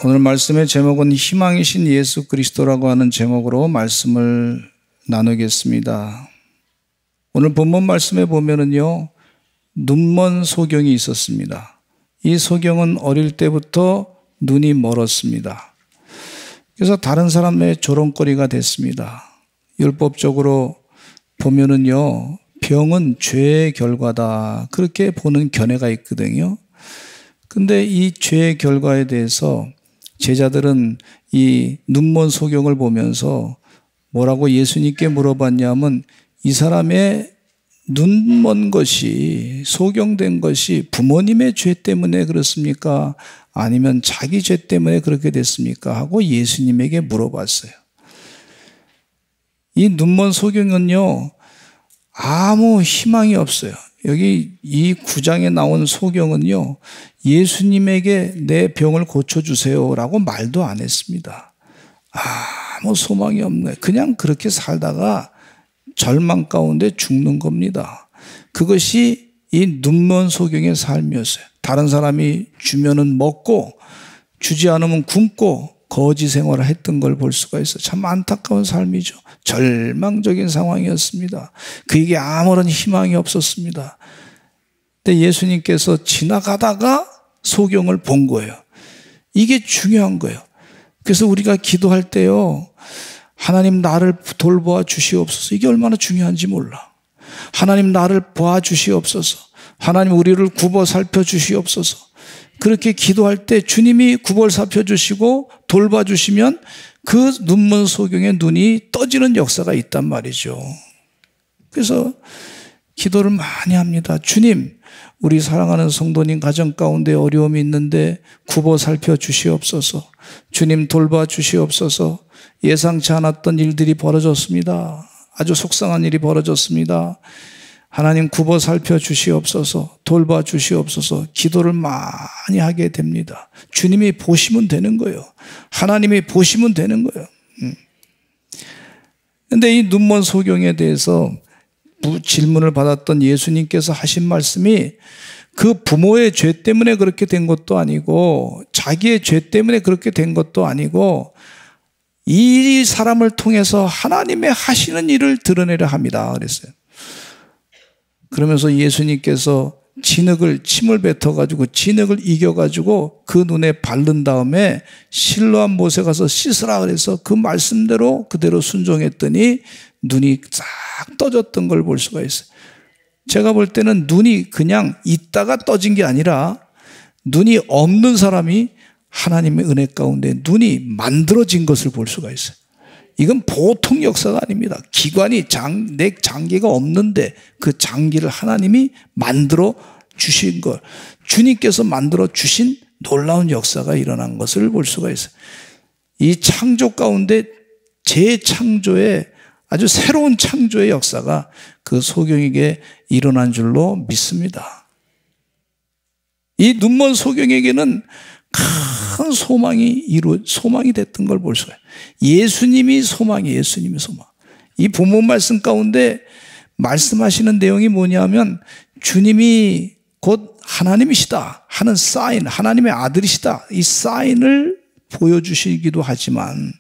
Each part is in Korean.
오늘 말씀의 제목은 희망이신 예수 그리스도라고 하는 제목으로 말씀을 나누겠습니다. 오늘 본문 말씀에 보면은요, 눈먼 소경이 있었습니다. 이 소경은 어릴 때부터 눈이 멀었습니다. 그래서 다른 사람의 조롱거리가 됐습니다. 율법적으로 보면은요, 병은 죄의 결과다, 그렇게 보는 견해가 있거든요. 근데 이 죄의 결과에 대해서 제자들은 이 눈먼 소경을 보면서 뭐라고 예수님께 물어봤냐면, 이 사람의 눈먼 것이, 소경된 것이 부모님의 죄 때문에 그렇습니까? 아니면 자기 죄 때문에 그렇게 됐습니까? 하고 예수님에게 물어봤어요. 이 눈먼 소경은요, 아무 희망이 없어요. 여기 이 9장에 나온 소경은요, 예수님에게 내 병을 고쳐주세요 라고 말도 안 했습니다. 아무 소망이 없네. 그냥 그렇게 살다가 절망 가운데 죽는 겁니다. 그것이 이 눈먼 소경의 삶이었어요. 다른 사람이 주면은 먹고, 주지 않으면 굶고 거지 생활을 했던 걸 볼 수가 있어요. 참 안타까운 삶이죠. 절망적인 상황이었습니다. 그에게 아무런 희망이 없었습니다. 근데 예수님께서 지나가다가 소경을 본 거예요. 이게 중요한 거예요. 그래서 우리가 기도할 때요, 하나님 나를 돌보아 주시옵소서, 이게 얼마나 중요한지 몰라. 하나님 나를 봐 주시옵소서, 하나님 우리를 굽어 살펴 주시옵소서. 그렇게 기도할 때 주님이 굽어 살펴 주시고 돌봐 주시면 그 눈먼 소경의 눈이 떠지는 역사가 있단 말이죠. 그래서 기도를 많이 합니다. 주님, 우리 사랑하는 성도님 가정 가운데 어려움이 있는데 굽어 살펴 주시옵소서. 주님 돌봐 주시옵소서. 예상치 않았던 일들이 벌어졌습니다. 아주 속상한 일이 벌어졌습니다. 하나님 굽어 살펴 주시옵소서, 돌봐 주시옵소서. 기도를 많이 하게 됩니다. 주님이 보시면 되는 거예요. 하나님이 보시면 되는 거예요. 그런데 이 눈먼 소경에 대해서 질문을 받았던 예수님께서 하신 말씀이, 그 부모의 죄 때문에 그렇게 된 것도 아니고 자기의 죄 때문에 그렇게 된 것도 아니고 이 사람을 통해서 하나님의 하시는 일을 드러내려 합니다 그랬어요. 그러면서 예수님께서 침을 뱉어가지고 진흙을 이겨가지고 그 눈에 바른 다음에 실로암 못에 가서 씻으라 그래서 그 말씀대로 그대로 순종했더니 눈이 싹 떠졌던 걸 볼 수가 있어요. 제가 볼 때는 눈이 그냥 있다가 떠진 게 아니라 눈이 없는 사람이 하나님의 은혜 가운데 눈이 만들어진 것을 볼 수가 있어요. 이건 보통 역사가 아닙니다. 기관이 내 장기가 없는데 그 장기를 하나님이 만들어 주신 것, 주님께서 만들어 주신 놀라운 역사가 일어난 것을 볼 수가 있어요. 이 창조 가운데 재창조의 아주 새로운 창조의 역사가 그 소경에게 일어난 줄로 믿습니다. 이 눈먼 소경에게는 큰 소망이 됐던 걸 볼 수가 있어요. 예수님이 소망이에요. 예수님이 소망. 이 본문 말씀 가운데 말씀하시는 내용이 뭐냐면, 주님이 곧 하나님이시다 하는 사인, 하나님의 아들이시다, 이 사인을 보여주시기도 하지만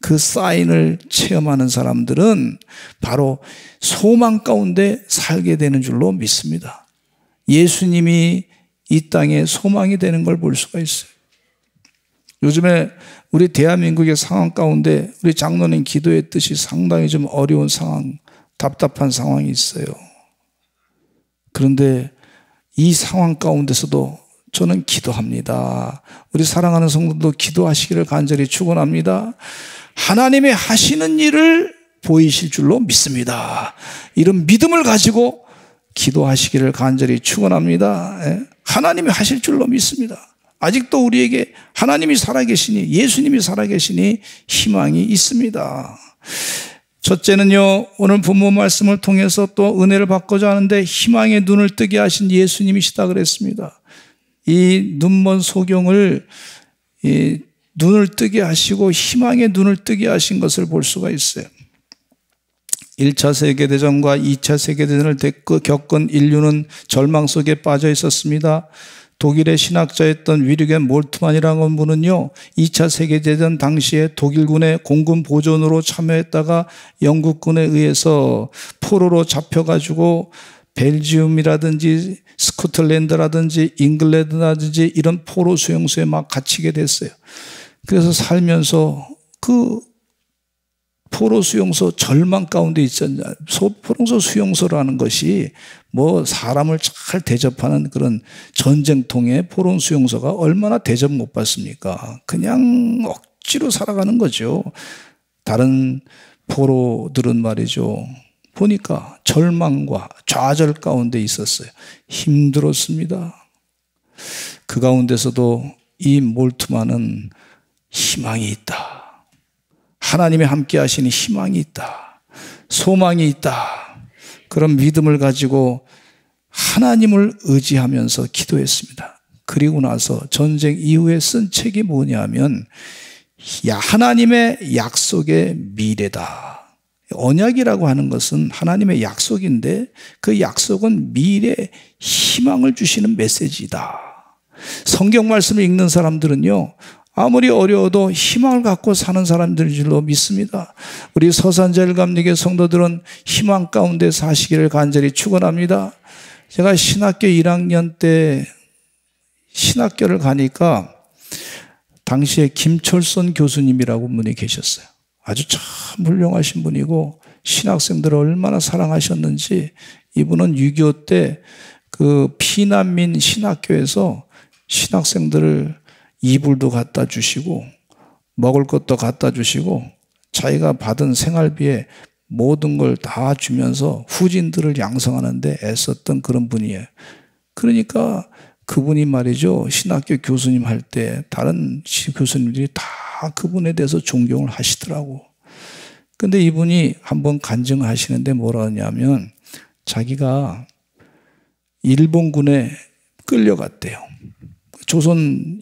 그 사인을 체험하는 사람들은 바로 소망 가운데 살게 되는 줄로 믿습니다. 예수님이 이 땅에 소망이 되는 걸 볼 수가 있어요. 요즘에 우리 대한민국의 상황 가운데 우리 장로님 기도했듯이 상당히 좀 어려운 상황, 답답한 상황이 있어요. 그런데 이 상황 가운데서도 저는 기도합니다. 우리 사랑하는 성도도 기도하시기를 간절히 축원합니다. 하나님의 하시는 일을 보이실 줄로 믿습니다. 이런 믿음을 가지고 기도하시기를 간절히 축원합니다. 하나님이 하실 줄로 믿습니다. 아직도 우리에게 하나님이 살아계시니, 예수님이 살아계시니 희망이 있습니다. 첫째는요, 오늘 본문 말씀을 통해서 또 은혜를 받고자 하는데 희망의 눈을 뜨게 하신 예수님이시다 그랬습니다. 이 눈먼 소경을 눈을 뜨게 하시고 희망의 눈을 뜨게 하신 것을 볼 수가 있어요. 1차 세계대전과 2차 세계대전을 겪은 인류는 절망 속에 빠져 있었습니다. 독일의 신학자였던 위르겐 몰트만이라는 분은요, 2차 세계대전 당시에 독일군의 공군 보존으로 참여했다가 영국군에 의해서 포로로 잡혀가지고 벨지움이라든지 스코틀랜드라든지 잉글랜드라든지 이런 포로 수용소에 막 갇히게 됐어요. 그래서 살면서 그 포로 수용소 절망 가운데 있었냐. 포로 수용소라는 것이 뭐 사람을 잘 대접하는 그런 전쟁통의 포로 수용소가 얼마나 대접 못 받습니까? 그냥 억지로 살아가는 거죠. 다른 포로들은 말이죠. 보니까 절망과 좌절 가운데 있었어요. 힘들었습니다. 그 가운데서도 이 몰트만은 희망이 있다. 하나님이 함께 하시는 희망이 있다. 소망이 있다. 그런 믿음을 가지고 하나님을 의지하면서 기도했습니다. 그리고 나서 전쟁 이후에 쓴 책이 뭐냐면 하나님의 약속의 미래다. 언약이라고 하는 것은 하나님의 약속인데 그 약속은 미래 희망을 주시는 메시지다. 성경 말씀을 읽는 사람들은요, 아무리 어려워도 희망을 갖고 사는 사람들인 줄로 믿습니다. 우리 서산제일감리교 성도들은 희망 가운데 사시기를 간절히 축원합니다. 제가 신학교 1학년 때 신학교를 가니까 당시에 김철선 교수님이라고 분이 계셨어요. 아주 참 훌륭하신 분이고 신학생들을 얼마나 사랑하셨는지, 이분은 6.25 때 그 피난민 신학교에서 신학생들을 이불도 갖다 주시고 먹을 것도 갖다 주시고 자기가 받은 생활비에 모든 걸 다 주면서 후진들을 양성하는데 애썼던 그런 분이에요. 그러니까 그분이 말이죠, 신학교 교수님 할 때 다른 교수님들이 다 그분에 대해서 존경을 하시더라고. 근데 이분이 한번 간증하시는데 뭐라 하냐면 자기가 일본군에 끌려갔대요. 조선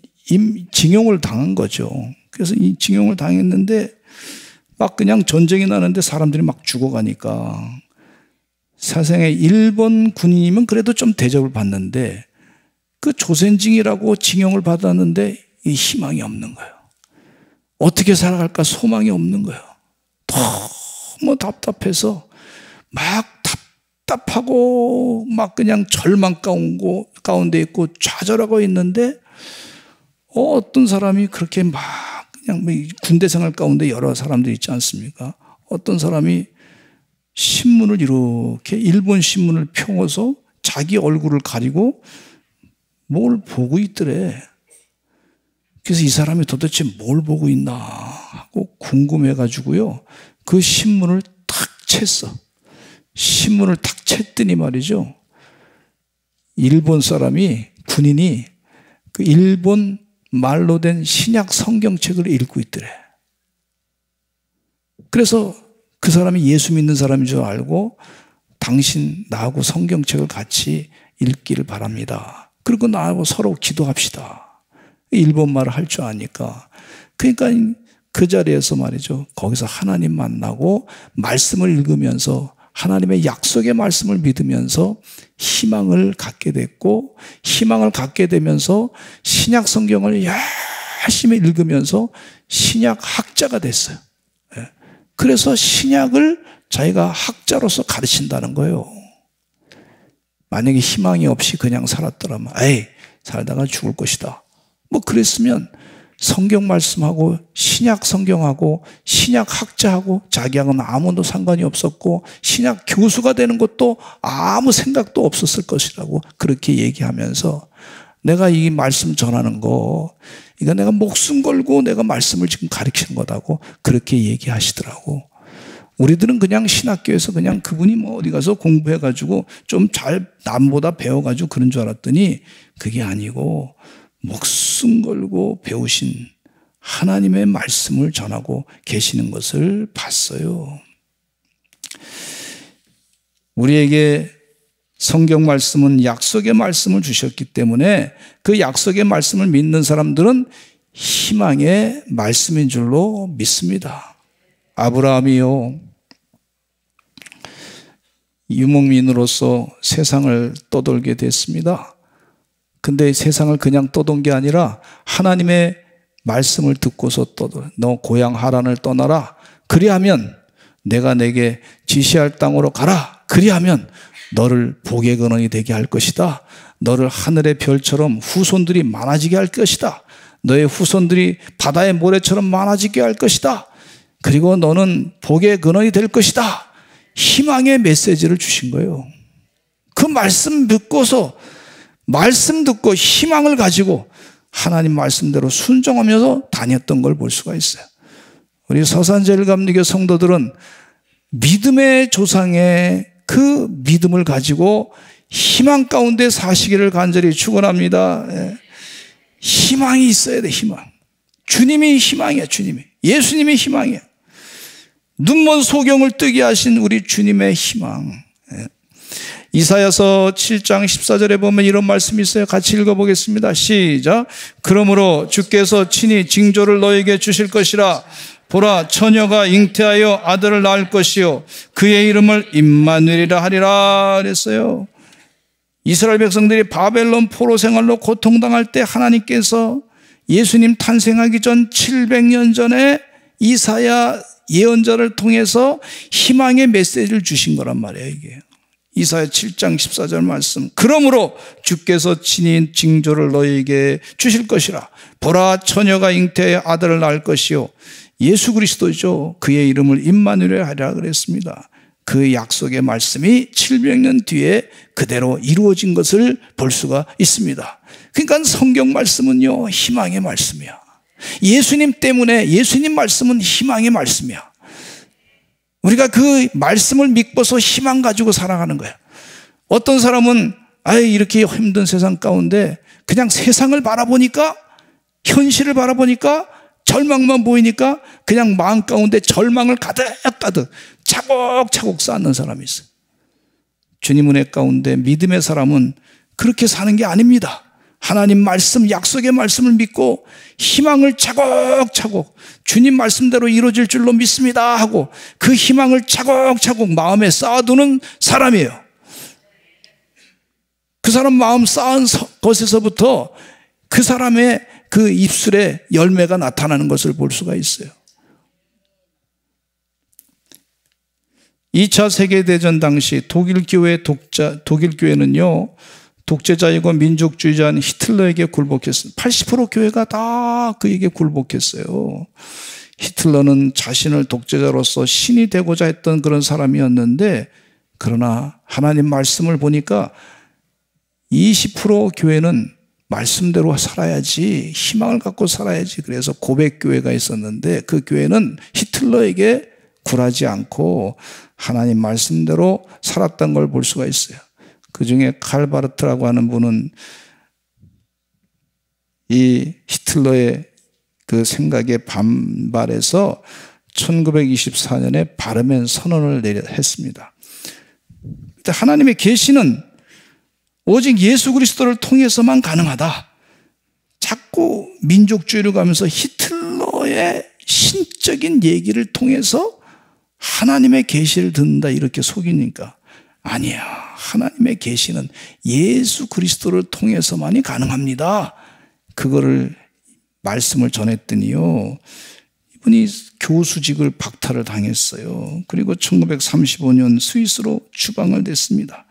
징용을 당한 거죠. 그래서 이 징용을 당했는데 막 그냥 전쟁이 나는데 사람들이 막 죽어가니까 사생의 일본 군인이면 그래도 좀 대접을 받는데 그 조선징이라고 징용을 받았는데 이 희망이 없는 거예요. 어떻게 살아갈까 소망이 없는 거예요. 너무 답답해서 막 답답하고 막 그냥 절망 가운데 있고 좌절하고 있는데 어떤 사람이 그렇게 막 그냥 군대 생활 가운데 여러 사람들이 있지 않습니까? 어떤 사람이 신문을 이렇게 일본 신문을 펴고서 자기 얼굴을 가리고 뭘 보고 있더래. 그래서 이 사람이 도대체 뭘 보고 있나 하고 궁금해가지고요. 그 신문을 탁 챘어. 신문을 탁 챘더니 말이죠. 일본 사람이, 군인이 그 일본 말로 된 신약 성경책을 읽고 있더래. 그래서 그 사람이 예수 믿는 사람인 줄 알고 당신 나하고 성경책을 같이 읽기를 바랍니다. 그리고 나하고 서로 기도합시다. 일본말을 할 줄 아니까. 그러니까 그 자리에서 말이죠. 거기서 하나님 만나고 말씀을 읽으면서 하나님의 약속의 말씀을 믿으면서 희망을 갖게 됐고, 희망을 갖게 되면서 신약 성경을 열심히 읽으면서 신약 학자가 됐어요. 그래서 신약을 자기가 학자로서 가르친다는 거예요. 만약에 희망이 없이 그냥 살았더라면 에이 살다가 죽을 것이다 뭐 그랬으면 성경 말씀하고 신약 성경하고 신약 학자하고 자기하고는 아무도 상관이 없었고 신약 교수가 되는 것도 아무 생각도 없었을 것이라고 그렇게 얘기하면서 내가 이 말씀 전하는 거 이거 내가 목숨 걸고 내가 말씀을 지금 가르치는 거다고 그렇게 얘기하시더라고. 우리들은 그냥 신학교에서 그냥 그분이 뭐 어디 가서 공부해가지고 좀 잘 남보다 배워가지고 그런 줄 알았더니 그게 아니고 목숨 걸고 배우신 하나님의 말씀을 전하고 계시는 것을 봤어요. 우리에게 성경 말씀은 약속의 말씀을 주셨기 때문에 그 약속의 말씀을 믿는 사람들은 희망의 말씀인 줄로 믿습니다. 아브라함이요, 유목민으로서 세상을 떠돌게 됐습니다. 근데 세상을 그냥 떠돈 게 아니라 하나님의 말씀을 듣고서 떠도 너 고향 하란을 떠나라. 그리하면 내가 내게 지시할 땅으로 가라. 그리하면 너를 복의 근원이 되게 할 것이다. 너를 하늘의 별처럼 후손들이 많아지게 할 것이다. 너의 후손들이 바다의 모래처럼 많아지게 할 것이다. 그리고 너는 복의 근원이 될 것이다. 희망의 메시지를 주신 거예요. 그 말씀 듣고서 말씀 듣고 희망을 가지고 하나님 말씀대로 순종하면서 다녔던 걸 볼 수가 있어요. 우리 서산제일감리교 성도들은 믿음의 조상의 그 믿음을 가지고 희망 가운데 사시기를 간절히 축원합니다. 희망이 있어야 돼. 희망. 주님이 희망이야. 주님이. 예수님이 희망이야. 눈먼 소경을 뜨게 하신 우리 주님의 희망. 이사야서 7장 14절에 보면 이런 말씀이 있어요. 같이 읽어보겠습니다. 시작. 그러므로 주께서 친히 징조를 너에게 주실 것이라. 보라, 처녀가 잉태하여 아들을 낳을 것이요 그의 이름을 임마누엘이라 하리라 그랬어요. 이스라엘 백성들이 바벨론 포로 생활로 고통당할 때 하나님께서 예수님 탄생하기 전 700년 전에 이사야 예언자를 통해서 희망의 메시지를 주신 거란 말이에요. 이게 이사야 7장 14절 말씀. 그러므로 주께서 친히 징조를 너희에게 주실 것이라. 보라, 처녀가 잉태하여 아들을 낳을 것이요 예수 그리스도죠. 그의 이름을 임마누엘 하리라 그랬습니다. 그 약속의 말씀이 700년 뒤에 그대로 이루어진 것을 볼 수가 있습니다. 그러니까 성경 말씀은요, 희망의 말씀이야. 예수님 때문에, 예수님 말씀은 희망의 말씀이야. 우리가 그 말씀을 믿고서 희망 가지고 살아가는 거야. 어떤 사람은 이렇게 힘든 세상 가운데 그냥 세상을 바라보니까, 현실을 바라보니까, 절망만 보이니까 그냥 마음 가운데 절망을 가득가득 차곡차곡 쌓는 사람이 있어요. 주님 은혜 가운데 믿음의 사람은 그렇게 사는 게 아닙니다. 하나님 말씀, 약속의 말씀을 믿고 희망을 차곡차곡 주님 말씀대로 이루어질 줄로 믿습니다 하고 그 희망을 차곡차곡 마음에 쌓아두는 사람이에요. 그 사람 마음 쌓은 것에서부터 그 사람의 그 입술에 열매가 나타나는 것을 볼 수가 있어요. 2차 세계대전 당시 독일 교회는요, 독재자이고 민족주의자인 히틀러에게 굴복했습니다. 80% 교회가 다 그에게 굴복했어요. 히틀러는 자신을 독재자로서 신이 되고자 했던 그런 사람이었는데, 그러나 하나님 말씀을 보니까 20% 교회는 말씀대로 살아야지, 희망을 갖고 살아야지. 그래서 고백교회가 있었는데 그 교회는 히틀러에게 굴하지 않고 하나님 말씀대로 살았던 걸 볼 수가 있어요. 그 중에 칼바르트라고 하는 분은 이 히틀러의 그 생각에 반발해서 1924년에 바르멘 선언을 했습니다. 하나님의 계시는 오직 예수 그리스도를 통해서만 가능하다. 자꾸 민족주의를 가면서 히틀러의 신적인 얘기를 통해서 하나님의 계시를 듣는다 이렇게 속이니까 아니야. 하나님의 계시는 예수 그리스도를 통해서만이 가능합니다. 그거를 말씀을 전했더니요, 이분이 교수직을 박탈을 당했어요. 그리고 1935년 스위스로 추방을 됐습니다.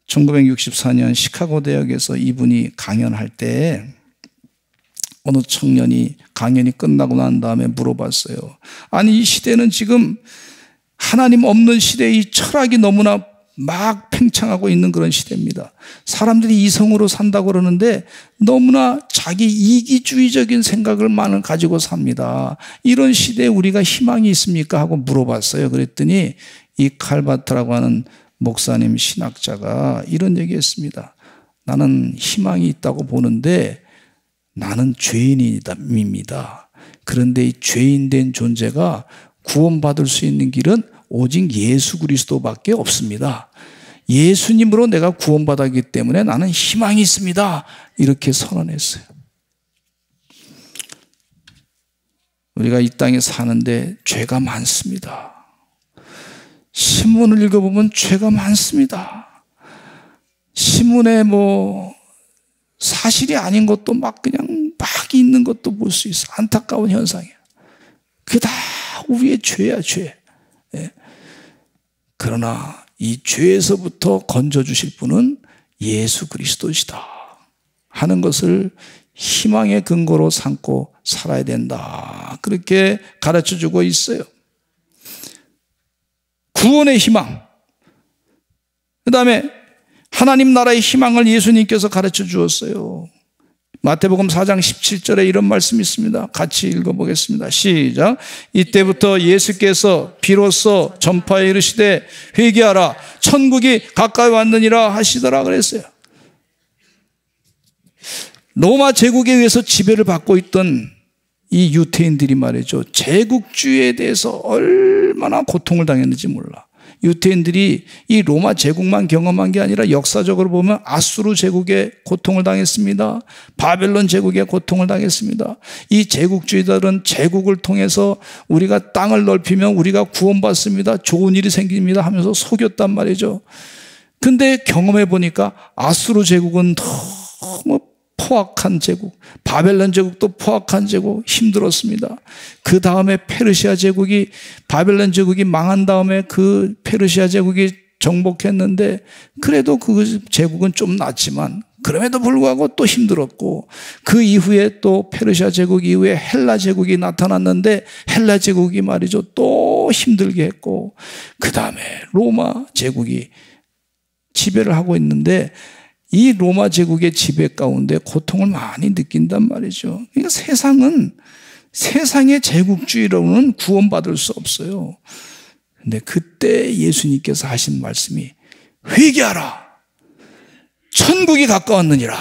1964년 시카고 대학에서 이분이 강연할 때 어느 청년이 강연이 끝나고 난 다음에 물어봤어요. 아니, 이 시대는 지금 하나님 없는 시대에 이 철학이 너무나 막 팽창하고 있는 그런 시대입니다. 사람들이 이성으로 산다고 그러는데 너무나 자기 이기주의적인 생각을 가지고 삽니다. 이런 시대에 우리가 희망이 있습니까? 하고 물어봤어요. 그랬더니 이 칼바트라고 하는 목사님 신학자가 이런 얘기했습니다. 나는 희망이 있다고 보는데 나는 죄인입니다. 그런데 이 죄인된 존재가 구원받을 수 있는 길은 오직 예수 그리스도밖에 없습니다. 예수님으로 내가 구원받았기 때문에 나는 희망이 있습니다. 이렇게 선언했어요. 우리가 이 땅에 사는데 죄가 많습니다. 신문을 읽어보면 죄가 많습니다. 신문에 사실이 아닌 것도 막 그냥 막 있는 것도 볼 수 있어. 안타까운 현상이야. 그게 다 우리의 죄야, 죄. 예. 그러나 이 죄에서부터 건져주실 분은 예수 그리스도시다 하는 것을 희망의 근거로 삼고 살아야 된다. 그렇게 가르쳐주고 있어요. 구원의 희망. 그 다음에 하나님 나라의 희망을 예수님께서 가르쳐 주었어요. 마태복음 4장 17절에 이런 말씀이 있습니다. 같이 읽어보겠습니다. 시작. 이때부터 예수께서 비로소 전파에 이르시되 회개하라 천국이 가까이 왔느니라 하시더라 그랬어요. 로마 제국에 의해서 지배를 받고 있던 이 유태인들이 말이죠. 제국주의에 대해서 얼마나 고통을 당했는지 몰라. 유태인들이 이 로마 제국만 경험한 게 아니라 역사적으로 보면 아수르 제국에 고통을 당했습니다. 바벨론 제국에 고통을 당했습니다. 이 제국주의자들은 제국을 통해서 우리가 땅을 넓히면 우리가 구원받습니다. 좋은 일이 생깁니다 하면서 속였단 말이죠. 근데 경험해 보니까 아수르 제국은 너무 포악한 제국, 바벨론 제국도 포악한 제국, 힘들었습니다. 그 다음에 페르시아 제국이, 바벨론 제국이 망한 다음에 그 페르시아 제국이 정복했는데 그래도 그 제국은 좀 낫지만 그럼에도 불구하고 또 힘들었고, 그 이후에 또 페르시아 제국 이후에 헬라 제국이 나타났는데 헬라 제국이 말이죠 또 힘들게 했고, 그 다음에 로마 제국이 지배를 하고 있는데 이 로마 제국의 지배 가운데 고통을 많이 느낀단 말이죠. 그러니까 세상은 세상의 제국주의로는 구원받을 수 없어요. 근데 그때 예수님께서 하신 말씀이 회개하라 천국이 가까웠느니라.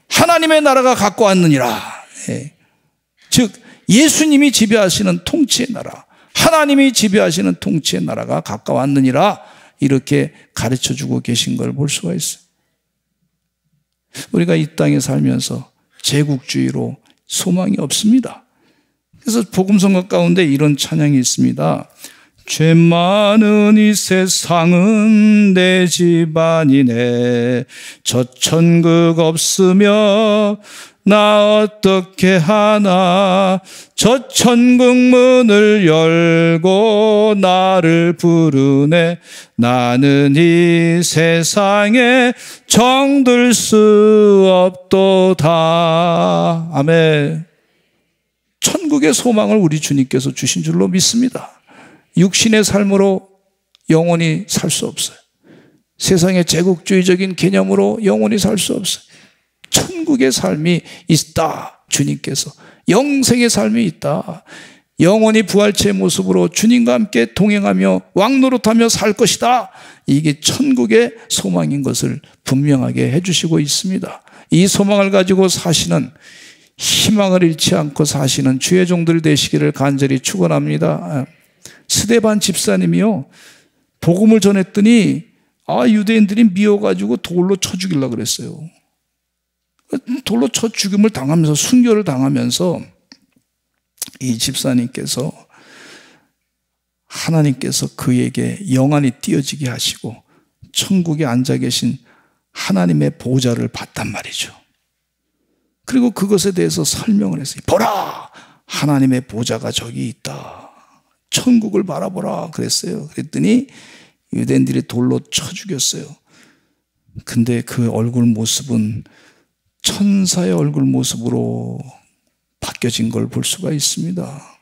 하나님의 나라가 가까웠느니라. 즉 예수님이 지배하시는 통치의 나라, 하나님이 지배하시는 통치의 나라가 가까웠느니라, 이렇게 가르쳐주고 계신 걸 볼 수가 있어요. 우리가 이 땅에 살면서 제국주의로 소망이 없습니다. 그래서 복음성가 가운데 이런 찬양이 있습니다. 죄 많은 이 세상은 내 집안이네, 저 천국 없으며 나 어떻게 하나, 저 천국 문을 열고 나를 부르네, 나는 이 세상에 정들 수 없도다. 아멘. 천국의 소망을 우리 주님께서 주신 줄로 믿습니다. 육신의 삶으로 영원히 살 수 없어요. 세상의 제국주의적인 개념으로 영원히 살 수 없어요. 천국의 삶이 있다. 주님께서 영생의 삶이 있다. 영원히 부활체의 모습으로 주님과 함께 동행하며 왕노릇하며 살 것이다. 이게 천국의 소망인 것을 분명하게 해주시고 있습니다. 이 소망을 가지고 사시는, 희망을 잃지 않고 사시는 주의 종들 되시기를 간절히 축원합니다. 스데반 집사님이요, 복음을 전했더니 유대인들이 미워가지고 돌로 쳐 죽이려고 그랬어요. 돌로 쳐 죽임을 당하면서, 순교를 당하면서 이 집사님께서, 하나님께서 그에게 영안이 띄어지게 하시고 천국에 앉아 계신 하나님의 보좌를 봤단 말이죠. 그리고 그것에 대해서 설명을 했어요. 보라! 하나님의 보좌가 저기 있다. 천국을 바라보라 그랬어요. 그랬더니 유대인들이 돌로 쳐 죽였어요. 근데 그 얼굴 모습은 천사의 얼굴 모습으로 바뀌어진 걸 볼 수가 있습니다.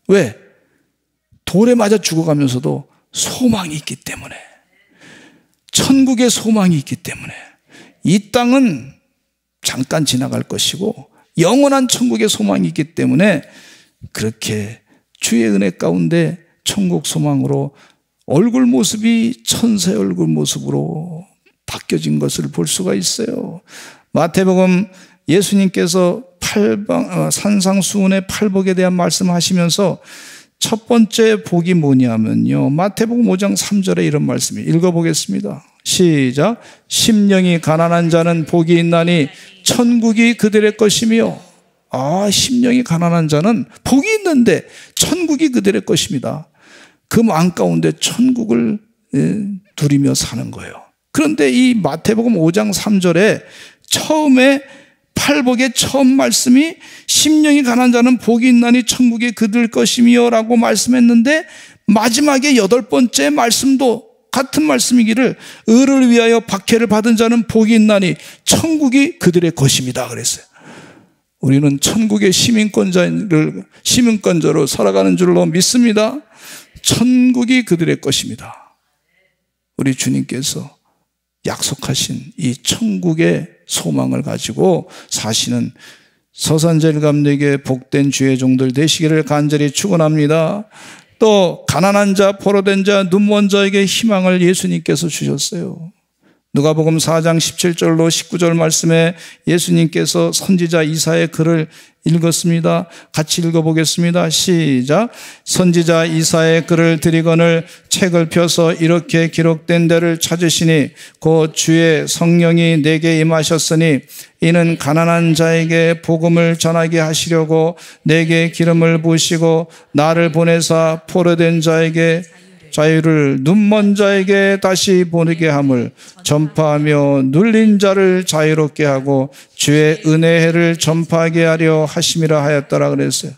왜? 돌에 맞아 죽어가면서도 소망이 있기 때문에, 천국의 소망이 있기 때문에. 이 땅은 잠깐 지나갈 것이고 영원한 천국의 소망이 있기 때문에 그렇게 주의 은혜 가운데 천국 소망으로 얼굴 모습이 천사의 얼굴 모습으로 바뀌어진 것을 볼 수가 있어요. 마태복음 예수님께서 산상수훈의 팔복에 대한 말씀하시면서 첫 번째 복이 뭐냐면요, 마태복음 5장 3절에 이런 말씀이, 읽어보겠습니다. 시작. 심령이 가난한 자는 복이 있나니 천국이 그들의 것이며. 심령이 가난한 자는 복이 있는데 천국이 그들의 것입니다. 그 마음 가운데 천국을 누리며 사는 거예요. 그런데 이 마태복음 5장 3절에 처음에 팔복의 처음 말씀이 심령이 가난한 자는 복이 있나니 천국이 그들 것이며 라고 말씀했는데, 마지막에 8번째 말씀도 같은 말씀이기를 의를 위하여 박해를 받은 자는 복이 있나니 천국이 그들의 것입니다 그랬어요. 우리는 천국의 시민권자로 살아가는 줄로 믿습니다. 천국이 그들의 것입니다. 우리 주님께서 약속하신 이 천국의 소망을 가지고 사시는 서산제일감에게 복된 주의 종들 되시기를 간절히 축원합니다. 또 가난한 자, 포로된 자, 눈먼 자에게 희망을 예수님께서 주셨어요. 누가복음 4장 17절로 19절 말씀에 예수님께서 선지자 이사야의 글을 읽었습니다. 같이 읽어보겠습니다. 시작. 선지자 이사야의 글을 드리거늘 책을 펴서 이렇게 기록된 데를 찾으시니 곧 주의 성령이 내게 임하셨으니 이는 가난한 자에게 복음을 전하게 하시려고 내게 기름을 부으시고 나를 보내사 포로된 자에게 자유를, 눈먼 자에게 다시 보내게 함을 전파하며 눌린 자를 자유롭게 하고 주의 은혜를 전파하게 하려 하심이라 하였더라 그랬어요.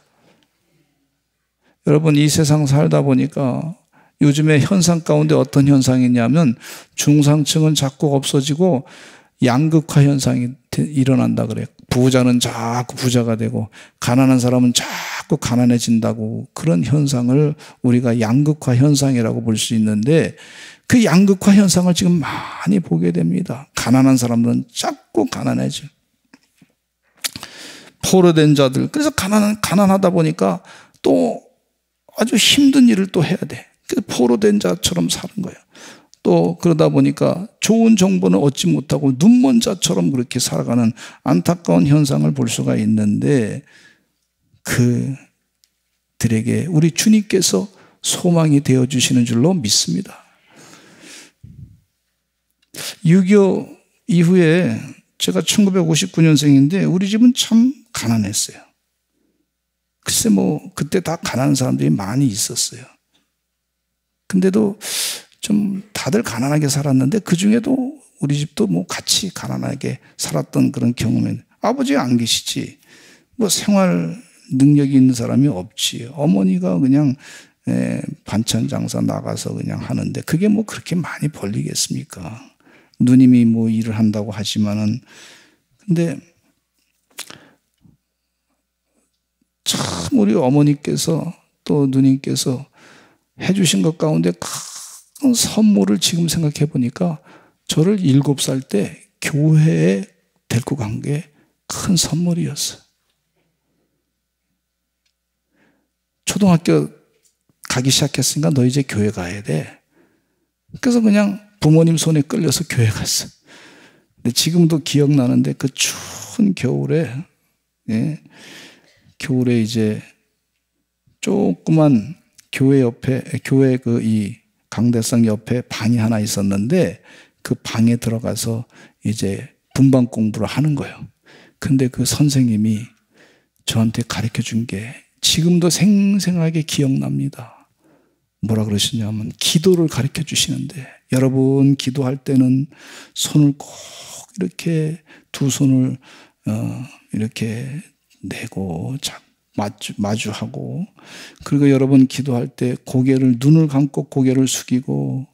여러분, 이 세상 살다 보니까 요즘에 현상 가운데 어떤 현상이 있냐면 중상층은 자꾸 없어지고 양극화 현상이 일어난다 그래요. 부자는 자꾸 부자가 되고 가난한 사람은 자꾸 가난해진다고, 그런 현상을 우리가 양극화 현상이라고 볼 수 있는데, 그 양극화 현상을 지금 많이 보게 됩니다. 가난한 사람들은 자꾸 가난해져. 포로된 자들, 그래서 가난하다 보니까 또 아주 힘든 일을 또 해야 돼. 그래서 포로된 자처럼 사는 거예요. 또 그러다 보니까 좋은 정보는 얻지 못하고 눈먼 자처럼 그렇게 살아가는 안타까운 현상을 볼 수가 있는데, 그들에게 우리 주님께서 소망이 되어주시는 줄로 믿습니다. 6.25 이후에 제가 1959년생인데 우리 집은 참 가난했어요. 글쎄 그때 다 가난한 사람들이 많이 있었어요. 근데도 좀 다들 가난하게 살았는데 그중에도 우리 집도 같이 가난하게 살았던 그런 경험이, 아버지가 안 계시지 생활 능력이 있는 사람이 없지. 어머니가 그냥 반찬 장사 나가서 그냥 하는데 그게 그렇게 많이 벌리겠습니까? 누님이 일을 한다고 하지만은. 근데 참 우리 어머니께서 또 누님께서 해주신 것 가운데 큰 선물을 지금 생각해 보니까, 저를 7살 때 교회에 데리고 간 게 큰 선물이었어요. 초등학교 가기 시작했으니까 너 이제 교회 가야 돼. 그래서 그냥 부모님 손에 끌려서 교회 갔어요. 근데 지금도 기억나는데 그 추운 겨울에, 겨울에 이제 조그만 교회 옆에, 교회 이 강대상 옆에 방이 하나 있었는데 그 방에 들어가서 이제 분반 공부를 하는 거예요. 근데 그 선생님이 저한테 가르쳐 준 게 지금도 생생하게 기억납니다. 뭐라 그러시냐면 기도를 가르쳐 주시는데, 여러분 기도할 때는 손을 꼭 이렇게 두 손을 이렇게 내고 마주하고, 그리고 여러분 기도할 때 눈을 감고 고개를 숙이고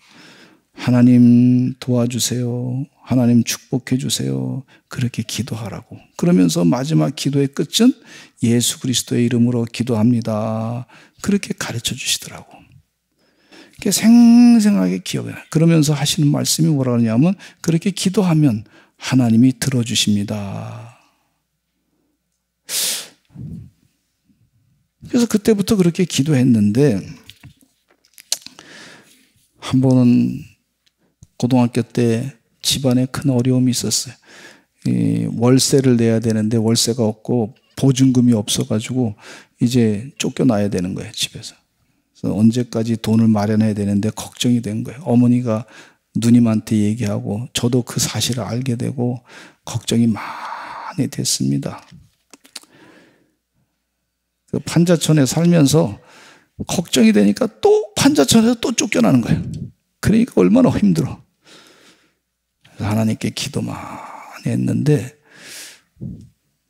하나님 도와주세요, 하나님 축복해 주세요, 그렇게 기도하라고. 그러면서 마지막 기도의 끝은 예수 그리스도의 이름으로 기도합니다, 그렇게 가르쳐 주시더라고. 그게 생생하게 기억이 나요. 그러면서 하시는 말씀이 뭐라 그러냐면, 그렇게 기도하면 하나님이 들어주십니다. 그래서 그때부터 그렇게 기도했는데, 한 번은 고등학교 때 집안에 큰 어려움이 있었어요. 월세를 내야 되는데 월세가 없고 보증금이 없어가지고 이제 쫓겨나야 되는 거예요, 집에서. 그래서 언제까지 돈을 마련해야 되는데 걱정이 된 거예요. 어머니가 누님한테 얘기하고 저도 그 사실을 알게 되고 걱정이 많이 됐습니다. 그 판자촌에 살면서 걱정이 되니까 또 판자촌에서 또 쫓겨나는 거예요. 그러니까 얼마나 힘들어. 하나님께 기도 많이 많이 했는데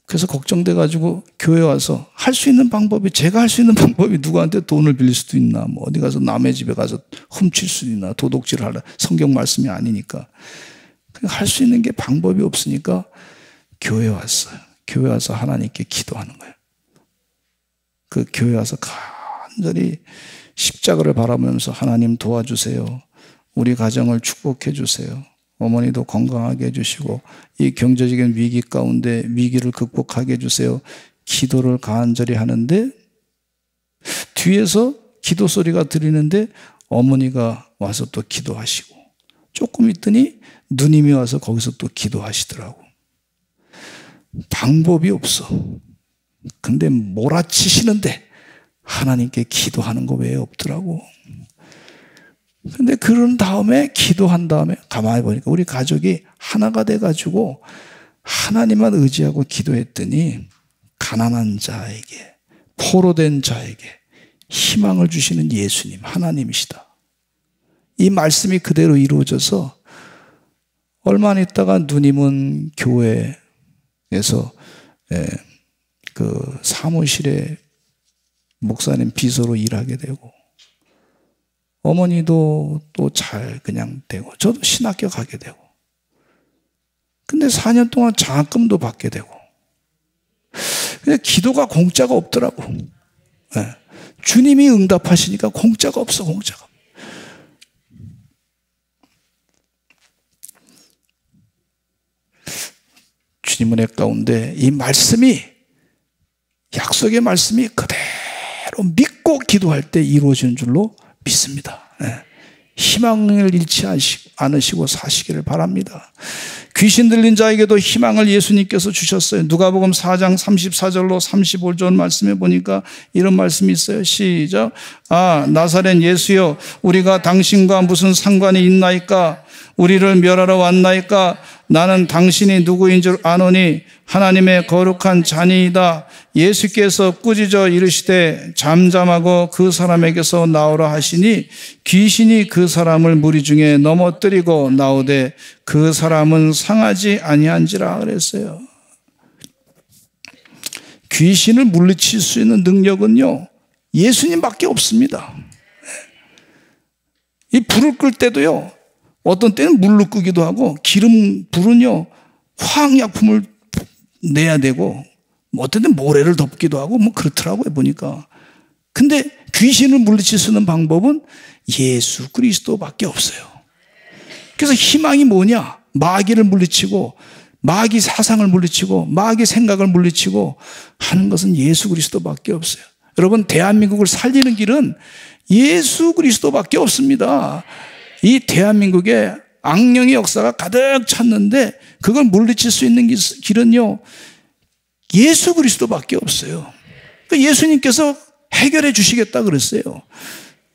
그래서 걱정돼가지고 교회 와서 할 수 있는 방법이, 제가 할 수 있는 방법이 누구한테 돈을 빌릴 수도 있나, 뭐 어디 가서 남의 집에 가서 훔칠 수도 있나, 도둑질 하려, 성경 말씀이 아니니까. 할 수 있는 게 방법이 없으니까 교회 왔어요. 교회 와서 하나님께 기도하는 거예요. 그 교회 와서 간절히 십자가를 바라보면서 하나님 도와주세요. 우리 가정을 축복해 주세요. 어머니도 건강하게 해주시고 이 경제적인 위기 가운데 위기를 극복하게 해주세요. 기도를 간절히 하는데 뒤에서 기도 소리가 들리는데 어머니가 와서 또 기도하시고 조금 있더니 누님이 와서 거기서 또 기도하시더라고. 방법이 없어. 근데 몰아치시는데 하나님께 기도하는 거 외에 없더라고. 근데 그런 다음에 기도한 다음에 가만히 보니까 우리 가족이 하나가 돼가지고 하나님만 의지하고 기도했더니 가난한 자에게, 포로된 자에게 희망을 주시는 예수님, 하나님이시다. 이 말씀이 그대로 이루어져서 얼마 안 있다가 누님은 교회에서 그 사무실에 목사님 비서로 일하게 되고 어머니도 또 잘 그냥 되고 저도 신학교 가게 되고 근데 4년 동안 장학금도 받게 되고 근데 기도가 공짜가 없더라고. 네. 주님이 응답하시니까 공짜가 없어. 공짜가. 주님 은혜 가운데 이 말씀이 약속의 말씀이 그대로 믿고 기도할 때 이루어지는 줄로 믿습니다. 네. 희망을 잃지 않으시고 사시기를 바랍니다. 귀신 들린 자에게도 희망을 예수님께서 주셨어요. 누가복음 4장 34절로 35절 말씀에 보니까 이런 말씀이 있어요. 시작. 아, 나사렛 예수여, 우리가 당신과 무슨 상관이 있나이까? 우리를 멸하러 왔나이까? 나는 당신이 누구인 줄 아노니 하나님의 거룩한 자니이다. 예수께서 꾸짖어 이르시되 잠잠하고 그 사람에게서 나오라 하시니 귀신이 그 사람을 무리 중에 넘어뜨리고 나오되 그 사람은 상하지 아니한지라 그랬어요. 귀신을 물리칠 수 있는 능력은요, 예수님밖에 없습니다. 이 불을 끌 때도요, 어떤 때는 물로 끄기도 하고 불은요 화학약품을 내야 되고 어떤 때는 모래를 덮기도 하고 뭐 그렇더라고요 보니까. 근데 귀신을 물리칠 수 있는 방법은 예수 그리스도밖에 없어요. 그래서 희망이 뭐냐? 마귀를 물리치고 마귀 사상을 물리치고 마귀 생각을 물리치고 하는 것은 예수 그리스도밖에 없어요. 여러분, 대한민국을 살리는 길은 예수 그리스도밖에 없습니다. 이 대한민국에 악령의 역사가 가득 찼는데 그걸 물리칠 수 있는 길은요, 예수 그리스도밖에 없어요. 그러니까 예수님께서 해결해 주시겠다 그랬어요.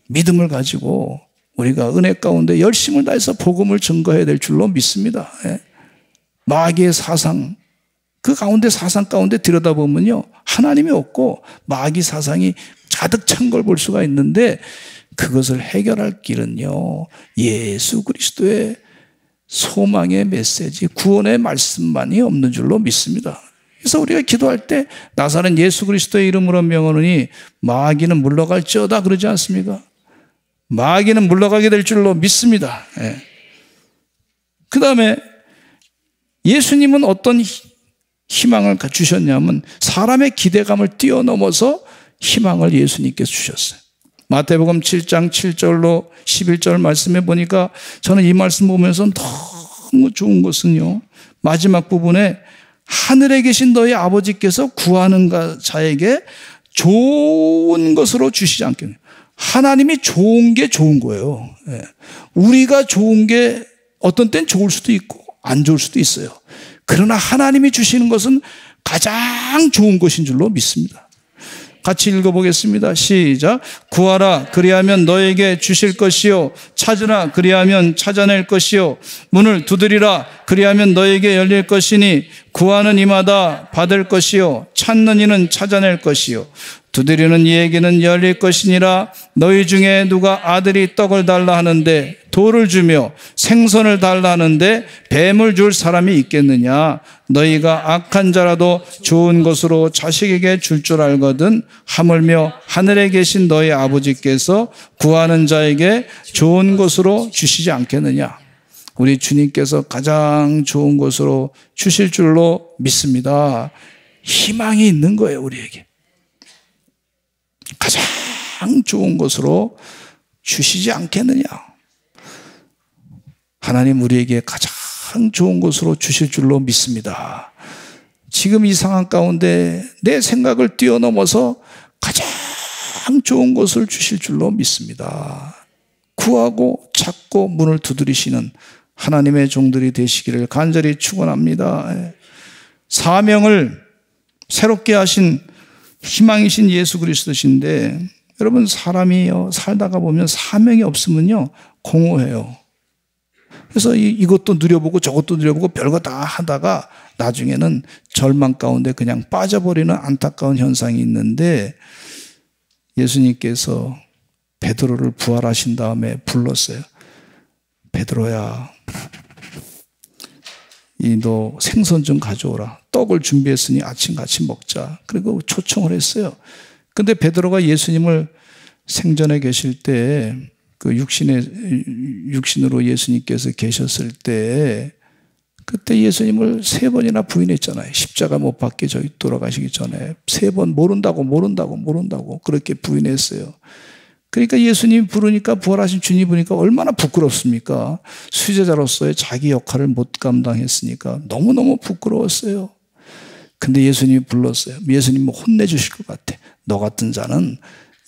믿음을 가지고 우리가 은혜 가운데 열심을 다해서 복음을 증거해야 될 줄로 믿습니다. 마귀의 사상, 그 가운데 사상 가운데 들여다보면요, 하나님이 없고 마귀 사상이 가득 찬 걸 볼 수가 있는데 그것을 해결할 길은요, 예수 그리스도의 소망의 메시지, 구원의 말씀만이 없는 줄로 믿습니다. 그래서 우리가 기도할 때 나사렛 예수 그리스도의 이름으로 명하노니 마귀는 물러갈지어다 그러지 않습니까? 마귀는 물러가게 될 줄로 믿습니다. 그 다음에 예수님은 어떤 희망을 주셨냐면 사람의 기대감을 뛰어넘어서 희망을 예수님께서 주셨어요. 마태복음 7장 7절로 11절 말씀해 보니까 저는 이 말씀 보면서 너무 좋은 것은요, 마지막 부분에 하늘에 계신 너희 아버지께서 구하는 자에게 좋은 것으로 주시지 않겠느냐. 하나님이 좋은 게 좋은 거예요. 우리가 좋은 게 어떤 땐 좋을 수도 있고 안 좋을 수도 있어요. 그러나 하나님이 주시는 것은 가장 좋은 것인 줄로 믿습니다. 같이 읽어보겠습니다. 시작. 구하라 그리하면 너에게 주실 것이요, 찾으라 그리하면 찾아낼 것이요, 문을 두드리라 그리하면 너에게 열릴 것이니 구하는 이마다 받을 것이요, 찾는 이는 찾아낼 것이요, 두드리는 이에게는 열릴 것이니라. 너희 중에 누가 아들이 떡을 달라 하는데 돌을 주며 생선을 달라 하는데 뱀을 줄 사람이 있겠느냐. 너희가 악한 자라도 좋은 것으로 자식에게 줄 줄 알거든 하물며 하늘에 계신 너희 아버지께서 구하는 자에게 좋은 것으로 주시지 않겠느냐. 우리 주님께서 가장 좋은 것으로 주실 줄로 믿습니다. 희망이 있는 거예요, 우리에게. 가장 좋은 것으로 주시지 않겠느냐. 하나님 우리에게 가장 좋은 것으로 주실 줄로 믿습니다. 지금 이 상황 가운데 내 생각을 뛰어넘어서 가장 좋은 것을 주실 줄로 믿습니다. 구하고 찾고 문을 두드리시는 하나님의 종들이 되시기를 간절히 축원합니다. 사명을 새롭게 하신 희망이신 예수 그리스도신데, 여러분 사람이요 살다가 보면 사명이 없으면요 공허해요. 그래서 이것도 누려보고 저것도 누려보고 별거 다 하다가 나중에는 절망 가운데 그냥 빠져버리는 안타까운 현상이 있는데, 예수님께서 베드로를 부활하신 다음에 불렀어요. 베드로야, 너 생선 좀 가져오라. 떡을 준비했으니 아침 같이 먹자. 그리고 초청을 했어요. 근데 베드로가 예수님을 생전에 계실 때, 그 육신으로 예수님께서 계셨을 때, 그때 예수님을 3번이나 부인했잖아요. 십자가 못 박게 저희 돌아가시기 전에 3번 모른다고 그렇게 부인했어요. 그러니까 예수님 부르니까, 부활하신 주님 부르니까 얼마나 부끄럽습니까? 수제자로서의 자기 역할을 못 감당했으니까 너무너무 부끄러웠어요. 근데 예수님이 불렀어요. 예수님은 혼내주실 것 같아. 너 같은 자는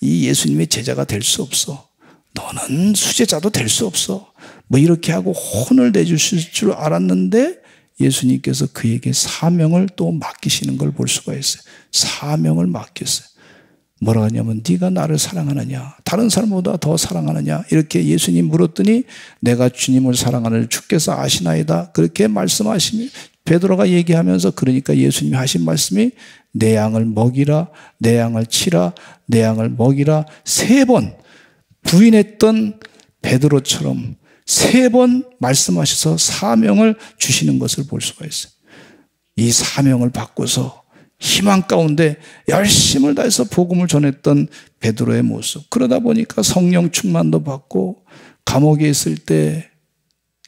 이 예수님의 제자가 될 수 없어. 너는 수제자도 될 수 없어. 뭐 이렇게 하고 혼을 내주실 줄 알았는데, 예수님께서 그에게 사명을 또 맡기시는 걸 볼 수가 있어요. 사명을 맡겼어요. 뭐라 하냐면, 네가 나를 사랑하느냐, 다른 사람보다 더 사랑하느냐, 이렇게 예수님 물었더니 내가 주님을 사랑하는 주께서 아시나이다, 그렇게 말씀하시니, 베드로가 얘기하면서, 그러니까 예수님이 하신 말씀이 내 양을 먹이라, 내 양을 치라, 내 양을 먹이라 3번 부인했던 베드로처럼 3번 말씀하셔서 사명을 주시는 것을 볼 수가 있어요. 이 사명을 받고서 희망 가운데 열심을 다해서 복음을 전했던 베드로의 모습. 그러다 보니까 성령 충만도 받고, 감옥에 있을 때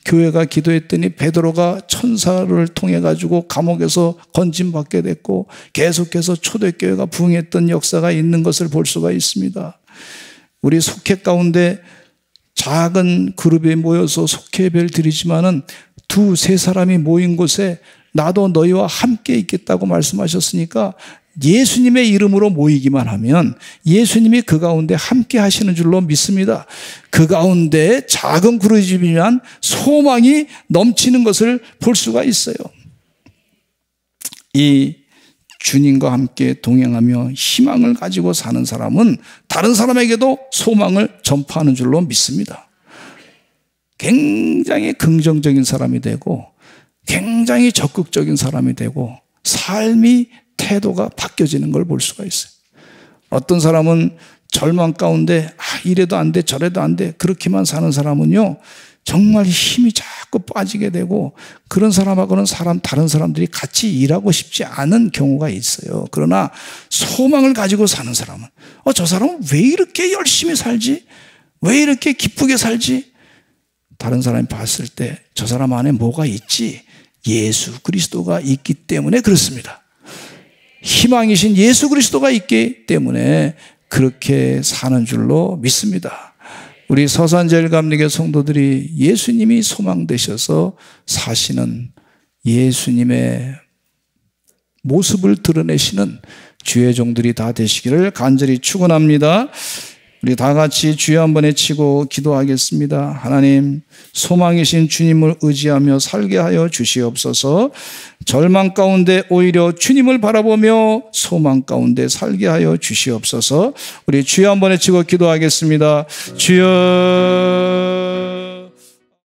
교회가 기도했더니 베드로가 천사를 통해 가지고 감옥에서 건짐받게 됐고, 계속해서 초대교회가 부흥했던 역사가 있는 것을 볼 수가 있습니다. 우리 속회 가운데 작은 그룹에 모여서 속회 예배를 드리지만은 2-3사람이 모인 곳에 나도 너희와 함께 있겠다고 말씀하셨으니까, 예수님의 이름으로 모이기만 하면 예수님이 그 가운데 함께 하시는 줄로 믿습니다. 그 가운데 작은 그룹이지만 소망이 넘치는 것을 볼 수가 있어요. 이 주님과 함께 동행하며 희망을 가지고 사는 사람은 다른 사람에게도 소망을 전파하는 줄로 믿습니다. 굉장히 긍정적인 사람이 되고, 굉장히 적극적인 사람이 되고, 삶이 태도가 바뀌어지는 걸 볼 수가 있어요. 어떤 사람은 절망 가운데 이래도 안 돼 저래도 안 돼 그렇게만 사는 사람은요 정말 힘이 자꾸 빠지게 되고, 그런 사람하고는 다른 사람들이 같이 일하고 싶지 않은 경우가 있어요. 그러나 소망을 가지고 사는 사람은, 저 사람은 왜 이렇게 열심히 살지? 왜 이렇게 기쁘게 살지? 다른 사람이 봤을 때 저 사람 안에 뭐가 있지? 예수 그리스도가 있기 때문에 그렇습니다. 희망이신 예수 그리스도가 있기 때문에 그렇게 사는 줄로 믿습니다. 우리 서산제일감리교 성도들이 예수님이 소망 되셔서 사시는, 예수님의 모습을 드러내시는 주의 종들이 다 되시기를 간절히 축원합니다. 우리 다 같이 주여 한번 외치고 기도하겠습니다. 하나님, 소망이신 주님을 의지하며 살게 하여 주시옵소서. 절망 가운데 오히려 주님을 바라보며 소망 가운데 살게 하여 주시옵소서. 우리 주여 한번 외치고 기도하겠습니다. 주여.